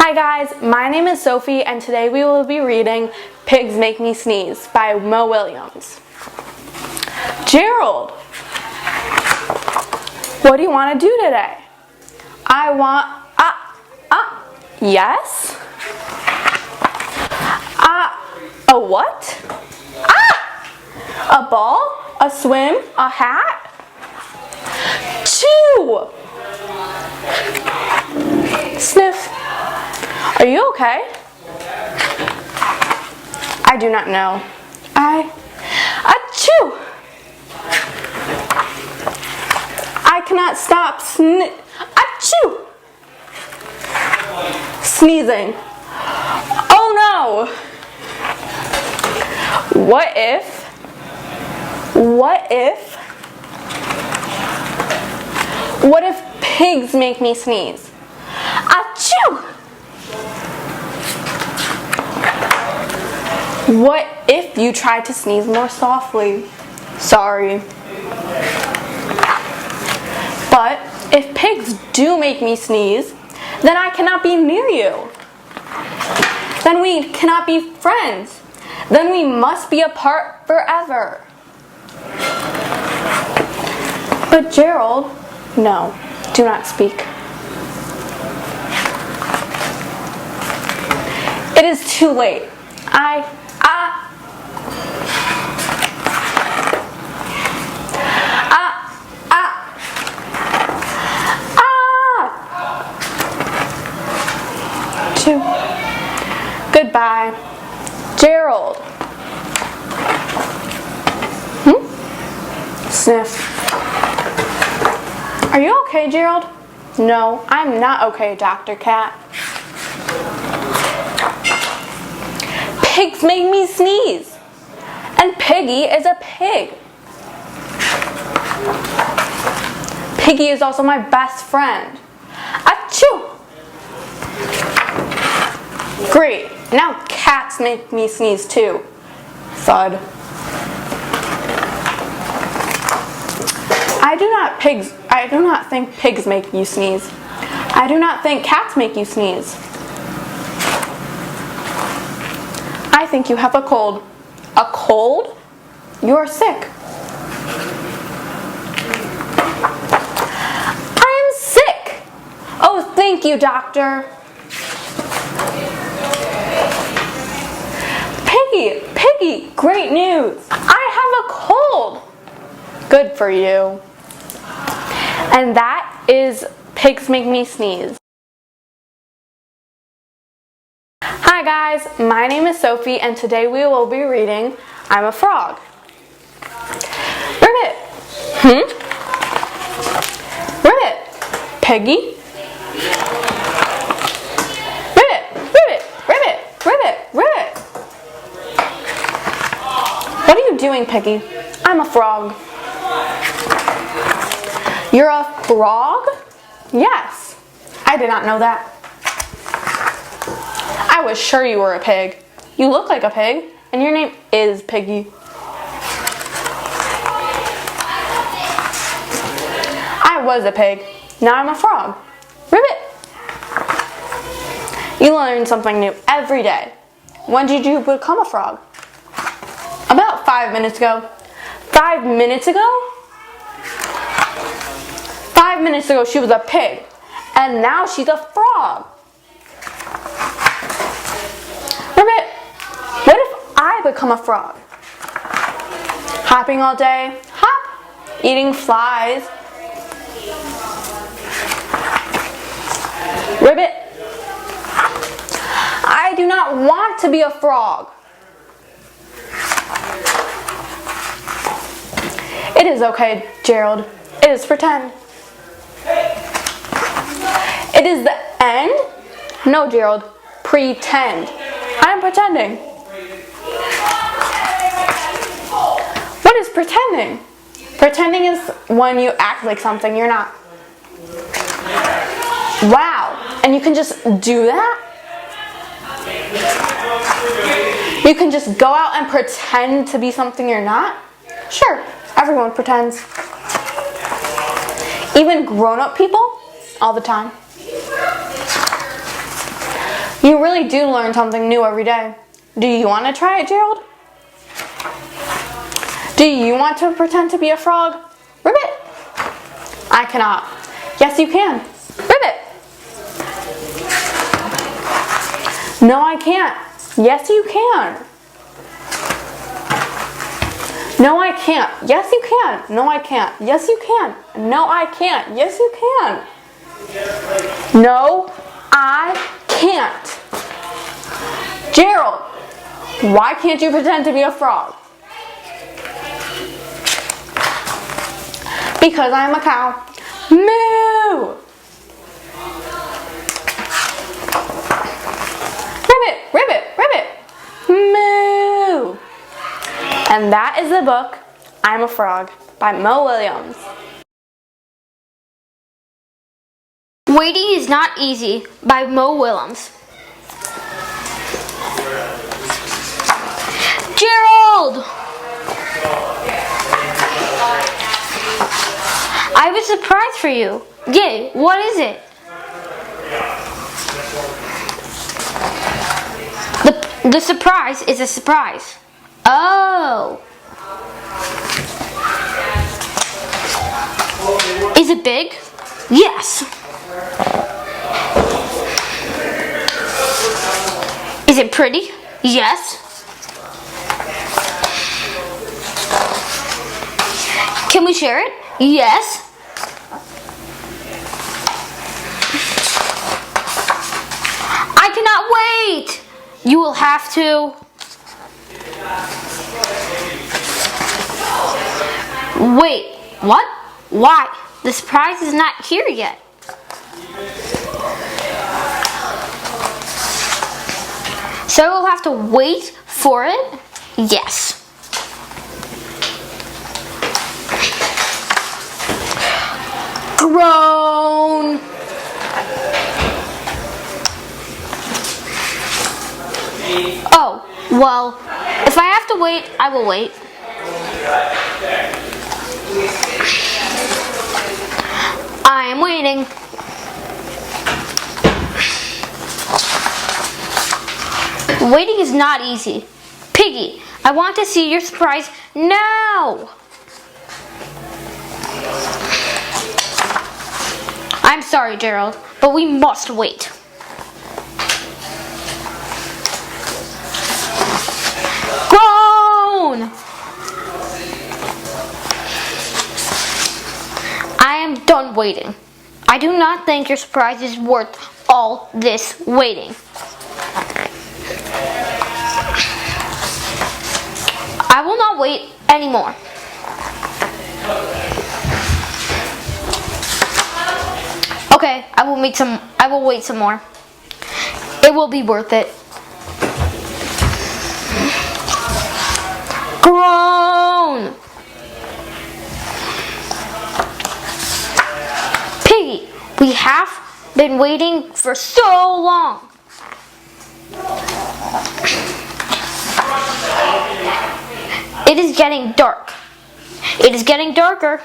Hi guys, my name is Sophie and today we will be reading Pigs Make Me Sneeze by Mo Williams. Gerald, what do you want to do today? I want, yes? A what? A ball? A swim? A hat? Chew! Sniff. Are you okay? I do not know. Achoo! I cannot stop achoo! Sneezing. Oh no! What if pigs make me sneeze? Achoo! What if you try to sneeze more softly? Sorry. But if pigs do make me sneeze, then I cannot be near you. Then we cannot be friends. Then we must be apart forever. But Gerald, no, do not speak. It is too late. Goodbye. Gerald. Sniff. Are you okay, Gerald? No, I'm not okay, Dr. Cat. Pigs make me sneeze. And Piggy is a pig. Piggy is also my best friend. Achoo! Great. Now cats make me sneeze too. Thud. I do not think pigs make you sneeze. I do not think cats make you sneeze. I think you have a cold. A cold? You are sick. I am sick. Oh, thank you, doctor. Piggy, great news. I have a cold. Good for you. And that is Pigs Make Me Sneeze. Hi guys, my name is Sophie and today we will be reading I'm a Frog. Ribbit. Ribbit. Piggy. What are you doing, Piggy? I'm a frog. You're a frog? Yes. I did not know that. I was sure you were a pig. You look like a pig, and your name is Piggy. I was a pig. Now I'm a frog. Ribbit. You learn something new every day. When did you become a frog? About 5 minutes ago. 5 minutes ago? 5 minutes ago she was a pig, and now she's a frog. Ribbit, what if I become a frog? Hopping all day, hop, eating flies. Ribbit, I do not want to be a frog. It is okay, Gerald. It is pretend. It is the end? No, Gerald. Pretend. I'm pretending. What is pretending? Pretending is when you act like something you're not. Wow. And you can just do that? You can just go out and pretend to be something you're not? Sure. Everyone pretends. Even grown-up people, all the time. You really do learn something new every day. Do you want to try it, Gerald? Do you want to pretend to be a frog? Ribbit. I cannot. Yes, you can. Ribbit. No, I can't. Yes, you can. No, I can't. Yes, you can. No, I can't. Yes, you can. No, I can't. Yes, you can. No, I can't. Gerald, why can't you pretend to be a frog? Because I'm a cow. Moo! Ribbit, ribbit, ribbit. Moo! And that is the book, I'm a Frog, by Mo Williams. Waiting is Not Easy by Mo Williams. Gerald! I have a surprise for you. Yay, what is it? The surprise is a surprise. Oh. Is it big? Yes. Is it pretty? Yes. Can we share it? Yes. I cannot wait. You will have to. Wait, what? Why? The surprise is not here yet. So we'll have to wait for it? Yes. Grown. Oh, well, if I have to wait, I will wait. I am waiting. Waiting is not easy. Piggy, I want to see your surprise now. I'm sorry, Gerald, but we must wait. Grown! I am done waiting. I do not think your surprise is worth all this waiting. I will not wait anymore. Okay, I will wait some more. It will be worth it. Grown! Piggy, we have been waiting for so long. It is getting dark. It is getting darker.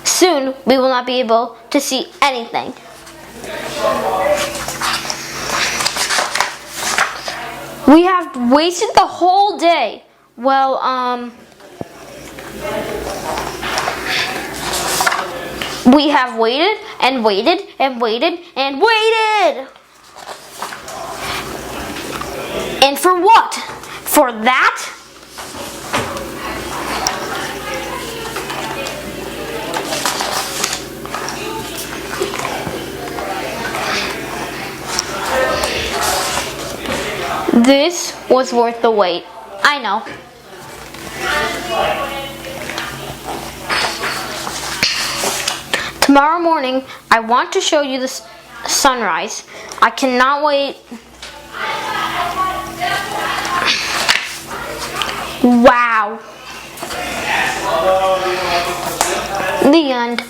Soon, we will not be able to see anything. We have wasted the whole day. Well, we have waited and waited and waited and waited. And for what? For that? This was worth the wait. I know. Tomorrow morning, I want to show you the sunrise. I cannot wait. Wow. The end.